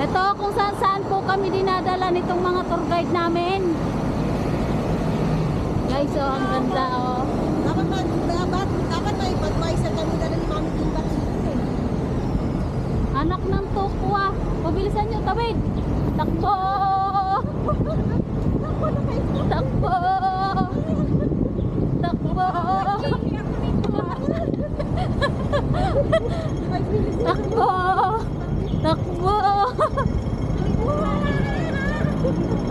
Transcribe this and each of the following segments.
Ito kung saan saan po kami dinadala nitong mga tour guide namin. Guys, oh, ang ganda, oh. Dapat may advisor kami na rin kami din ba? Anak ng tukwa. Pabilisan nyo, tawid. Takbo! Takbo! Takbo! Takbo! Takbo!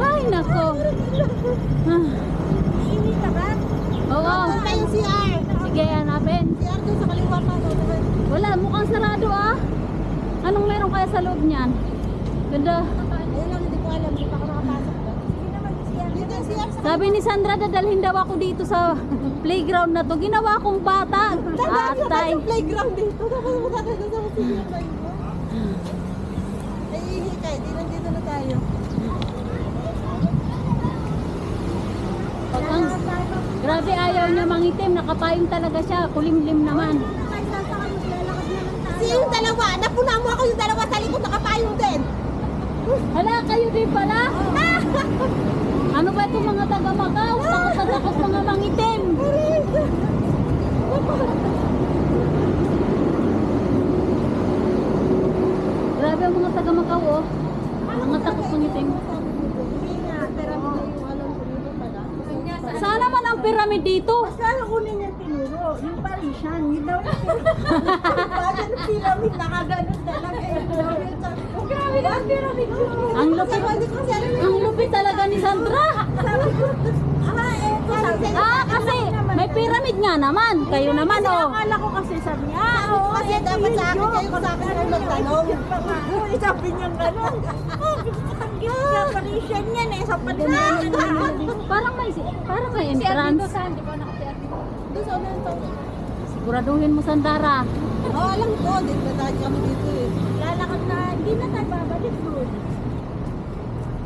Ay, nako. Ini ka ba? Oo. Punta yung CR. Sige, hanapin. CR doon sa kaliwa pa. Wala, mukhang sarado ah. Anong meron kaya sa loob niyan? Ganda. Ayun lang, hindi ko alam. Hindi pa ako nakapasok doon. Sige naman, CR. Dito yung CR. Sabi ni Sandra, dadalhin daw ako dito sa playground na to. Ginawa kong bata. Atay. Sa playground dito. Dapat mo tayo sa CR ba yun? Naiihi ka, di nandito na tayo. Pag ang, grabe ayaw niya mangitim. Nakapayong talaga siya. Kulimlim naman. Kasi yung dalawa, napuna mo ako yung dalawa sa likod, nakapayong din. Hala, kayo din pala? Ano ba itong mga taga-Macau? Takot mga mangitim. Grabe ang mga taga-Macau, oh. Mga takot mangitim. Hindi nga, pero hindi yung alam ko dito pala. Saan naman ang pyramid dito? Kaya kunin yung tinuro, yung Parisian, yun daw yung bago ng pyramid, nakaganon talaga yung pyramid. Grabe na ang pyramid yun. Ang lupit talaga ni Sandra. Sabi ko, Kasi may pyramid nga naman. Kayo naman, oh. akala ko kasi sabi niya, kasi dapat sa akin kayo sa akin kayo magtanong. Sabi niya gano'n. Tanggit ka, Parisian yan eh, sa palitan. Parang may entrance. Doon sa unahan to. Siguraduhin mo, Sandara. Oo, alam ko, dito na tayo kami dito eh. Lalakad na, hindi na tayo babalik doon.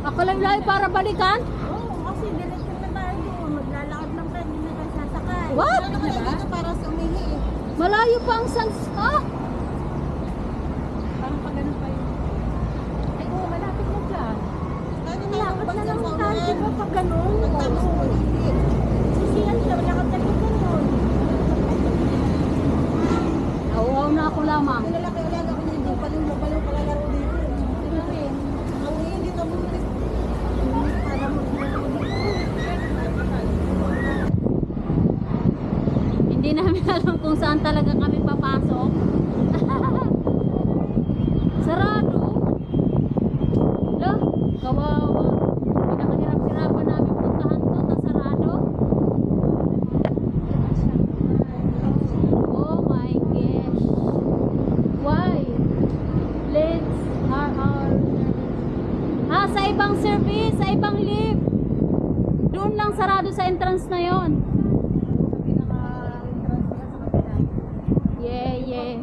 Ako lang para balikan. Oo, kasi diretso na tayo doon. Maglalakad lang tayo, hindi na tayo sasakay. What? Ano ka dito para sa umihi eh. Malayo pa ang sans... Ah! Parang pag ganun pa yun. Ay, oo, malapit mo dyan. Malapit na lang tayo, di ba pag ganun? Magtapos mo umihi. Sisiyan siya, malakad na lang ganun. Nauwaw na ako lamang. Nilalaki-alaga ko nito, paling palalaro dito. Ang umihi dito mo para mo Hindi namin alam kung saan talaga kami papasok. Sarado. Lo, kawawa. Pinakahirap-hirapan namin puntahan to, na sarado. Oh my gosh. Why? Let's our sa ibang service, sa ibang lift. Doon lang sarado sa entrance na yon. Yeah.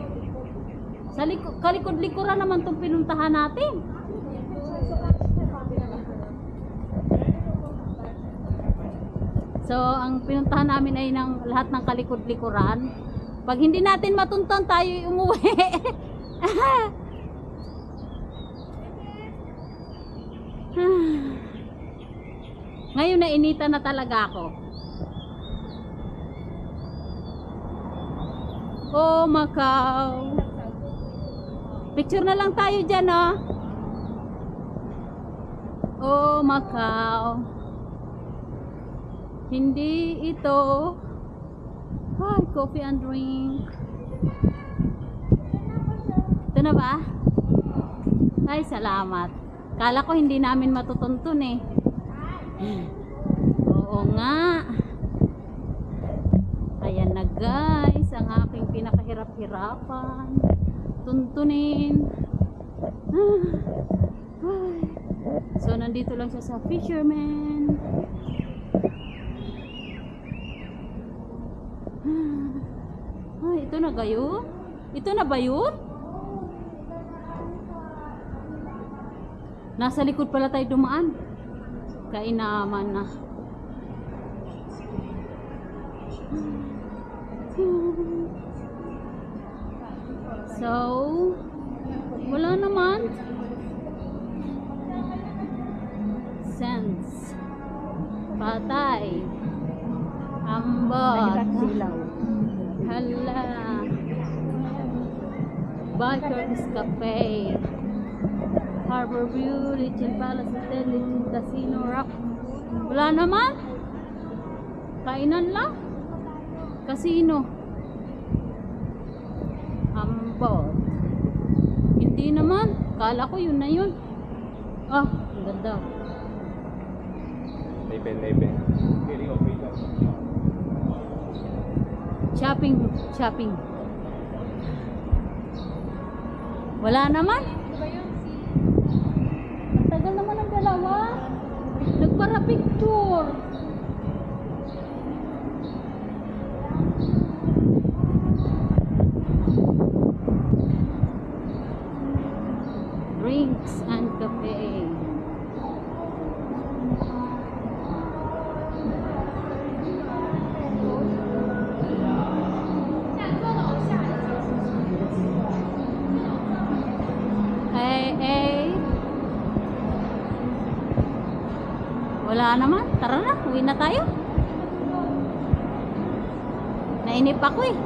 Sa kalikod-likuran naman itong pinuntahan natin. So, ang pinuntahan namin ay ng lahat ng kalikod-likuran. Pag hindi natin matunton, tayo umuwi. Ngayon na inita na talaga ako. Oh, Macau. Picture na lang tayo dyan, oh. Oh, Macau. Hindi ito. Ay, coffee and drink. Ito na ba? Ay, salamat. Kala ko hindi namin matutuntun eh. Oo nga. Ayan na guys, ang aking pinakahirap-hirapan. Tuntunin. So, nandito lang siya sa Fisherman. Ay, ito na gayon? Ito na ba yun? Nasa likod pala tayo dumaan. Kainaman na. So, wala naman. Patay. Ambot. Silaw. Hala. Bikers Cafe. Harbor View, Little Palace Hotel, Little Casino Rock. Wala naman. Kainan lang. Casino. Ambot. Hindi naman. Kala ko yun na yun. Ah, ang ganda. Maybe. Shopping. Wala naman. Ang tagal naman ang dalawa. Nagpara picture. Drinks and cafe. Wala naman. Tara na, uwi na tayo. Nainip ako eh.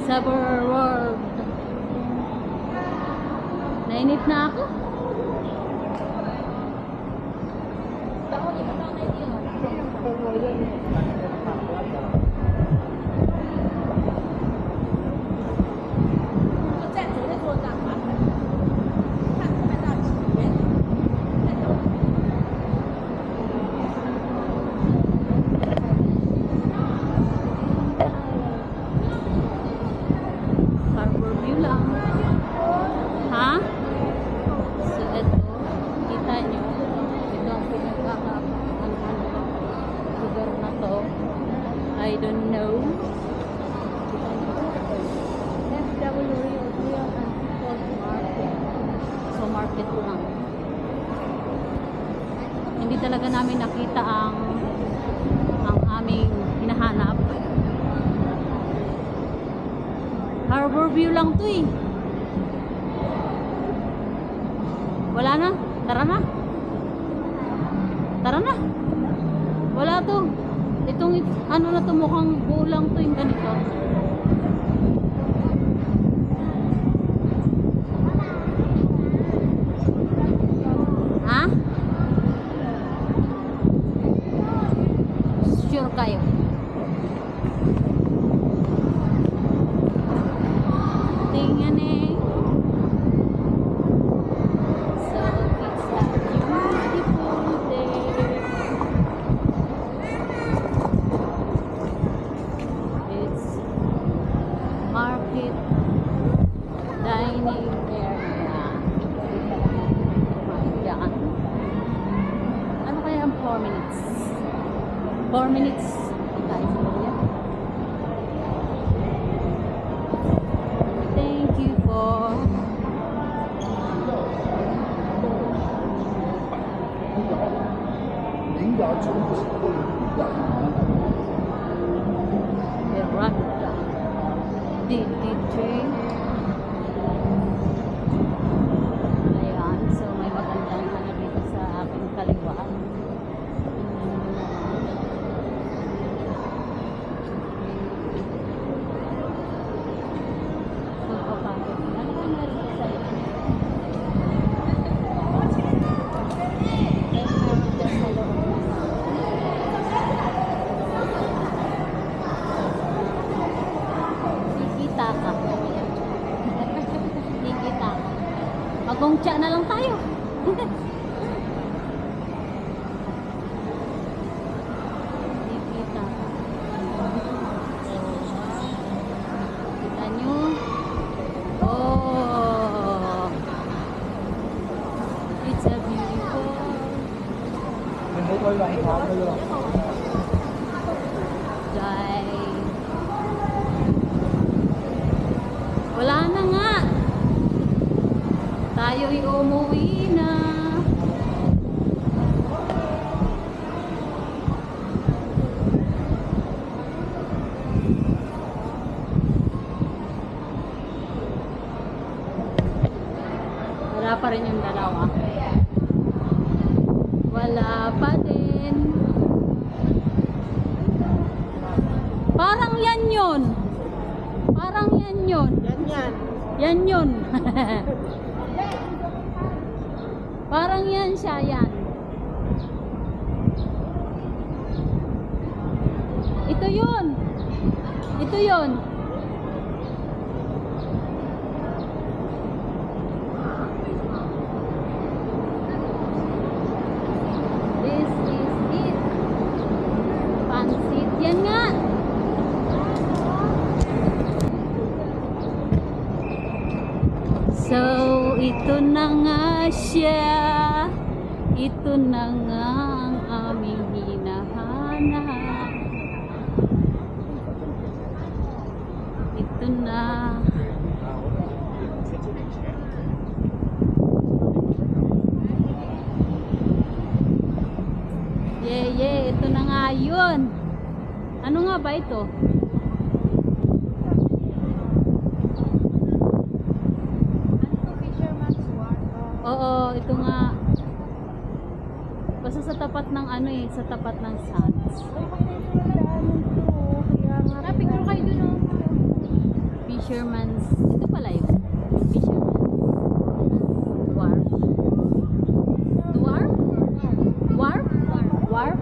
Saber World. Nainip na ako. Harbor View lang. Ha? So, ito. Kita nyo. Ito ang pinagkakaabangan lugar na to. I don't know. FW Real and Market. So, market lang. Hindi talaga namin nakita ang aming hinahanap. Harbor View lang to eh. Wala na. Tara na. Tara na. Wala to. Itong ano na to, mukhang buo lang to yung ganito. Ha? Sure kayo. Tingnan eh. So, it's a beautiful day. It's market dining area. Diyan. Ano kaya ang 4 minutes? 4 minutes. Tayo sa loob. Thank you for Veranda. DD3. Ayan. So, may magandang ano dito sa aking kaliwa. Kikita ka. Kikita ka. Magongtsa na lang tayo. Kikita ka. Kita nyo. Oh. It's a beautiful. Day. Wala na nga. Tayo'y umuwi na. Wala pa rin yung dalawa. Wala pa din. Parang yan yun. Parang yan yun. Yan. Yan yun. Parang yan siya, yan. Ito yun. Ito yun. This is it. Pansit. Yan nga. So, ito na nga siya. Ito na nga ang aming hinahanap. Ito na. Yeah, ito na nga yun. Ano nga ba ito? Oo, ito nga. Basta sa tapat ng ano eh, sa tapat ng Sands. Picture kayo dun, oh. Fisherman's, ito pala yun. Fisherman's Wharf. Dwarf? Wharf? Wharf?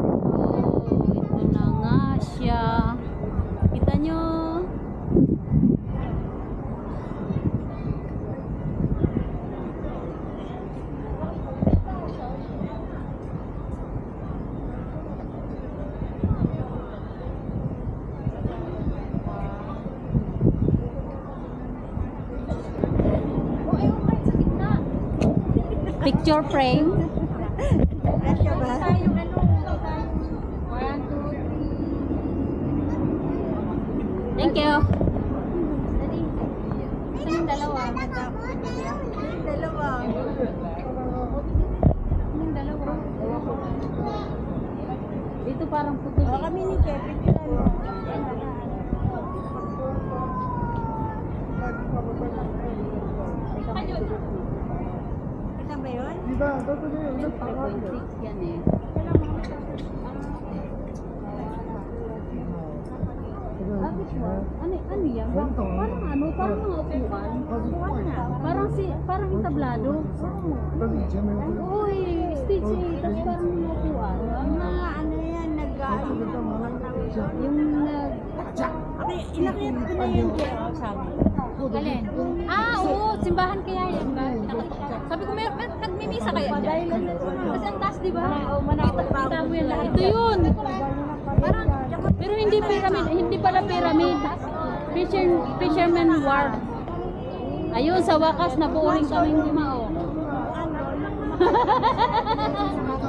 Oh, ito na nga siya. Kita nyo? Picture frame. Kasya ba? Thank you. Yung dalawa. Yung dalawa. Dito parang putol eh. Kami ni Kevin sila, no? Kita ba yun? 3.6 yan eh. Ano yan? Parang ano? Parang mga upuan. Parang entablado. Uy, stage eh. Tapos parang mga upuan. Mga ano yan, Yung inakit ko na yun sa amin. Alin? Oo. Simbahan kaya yan ba? Sabi ko, nagmimisa kaya dyan? Kasi ang taas, di ba? Kita mo yan lahat. Ito yun. Parang, pero hindi pyramid. Hindi pala pyramid. Fisherman Wharf. Ayun, sa wakas, nabuo rin kaming lima, oh.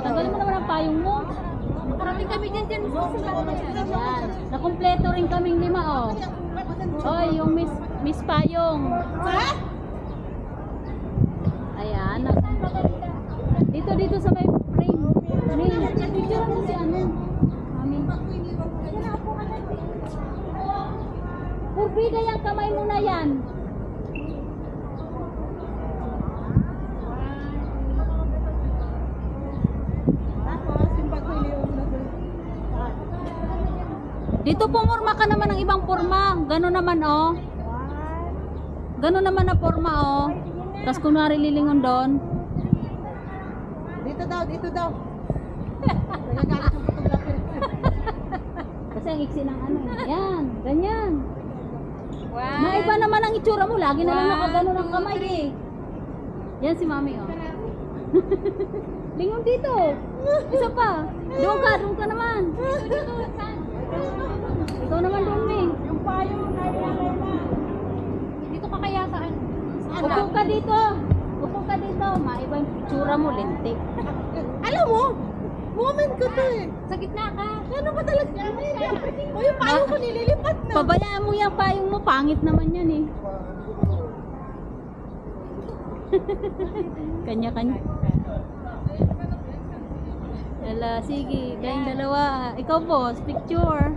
Tagalin mo naman ang payong mo. Nakarating kami dyan sa simbahan na yan. Yan. Nakumpleto rin kaming lima, oh. Oy, yung Miss Payong. Ha? Ayan. Dito sa may frame. Picture mo si ano. Mami. Purbida yung kamay mo na yan. Dito pumurma ka naman ng ibang porma. Gano'n naman, oh. Gano'n naman na porma, oh. Tapos kunwari lilingon doon. Dito daw. Nagagalit yung photographer. Kasi ang iksi ng ano, eh. Yan, ganyan. Wow. Maiba naman ang itsura mo. Lagi na lang nakagano ng kamay, eh. Yan si Mami, oh. Lingon dito. Isa pa. Doon ka naman. Ikaw naman doon, Ming. Yung payo na dito ka kaya saan? Upo ka dito. Upo ka dito. Maiba yung itsura mo, lintik. Alam mo, moment ko to eh. Sa gitna ka. Ano ba talaga? O yung payo ko nililipat na. Pabayaan mo yung payong mo. Pangit naman yan, eh. Kanya-kanya. Ala, sige. Kayong dalawa. Ikaw, boss. Picture.